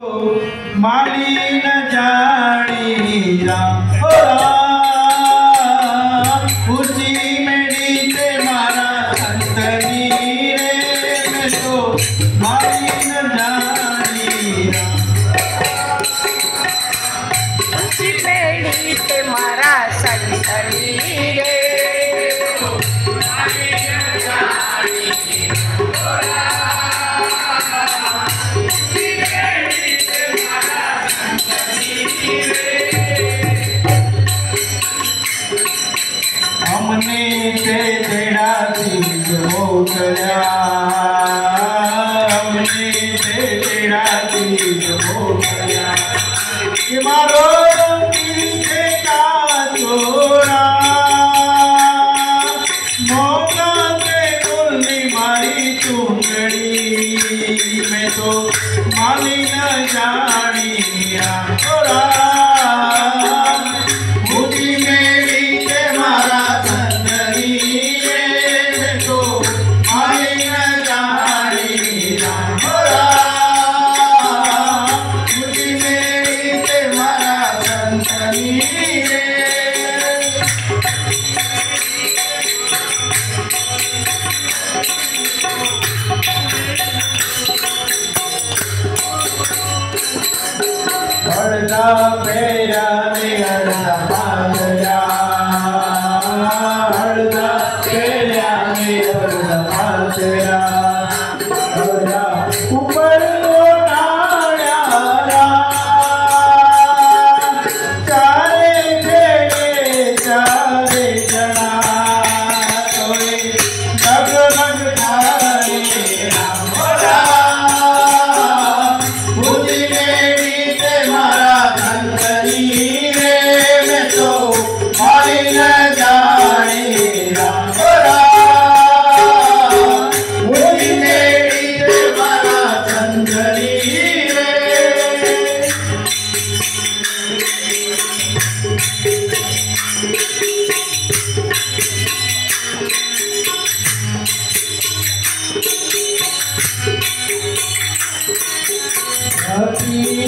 माली न जानी राम ऊंची मेरी ते मारा संतनी रे मैं तो माली न जानी राम ऊंची मेरी ते मारा संतनी रे माली न जानी हमने ते तेरा चीज मोकल्या हमने ते तेरा चीज मोकल्या कि मारो पीछे का चोरा मोगा ते गुल्ली मारी चुंगड़ी मैं तो माली न जानी चोरा अर्धा मेरा अर्धा पागया अर्धा मेरा अर्धा पागया अर्धा ऊपर नाया चारे चारे जना तोरे जगमग धारे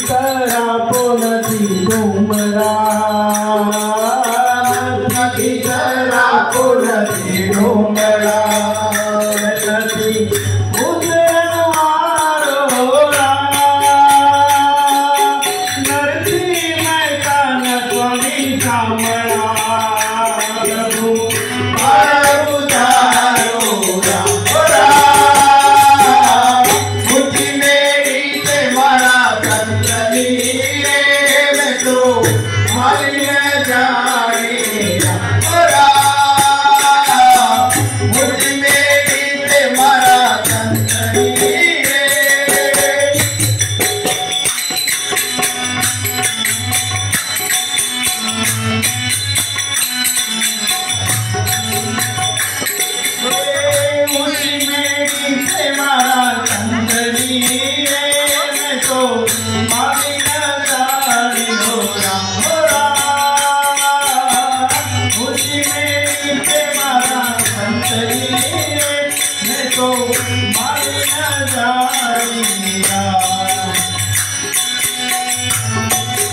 तरह को नदी डूमरा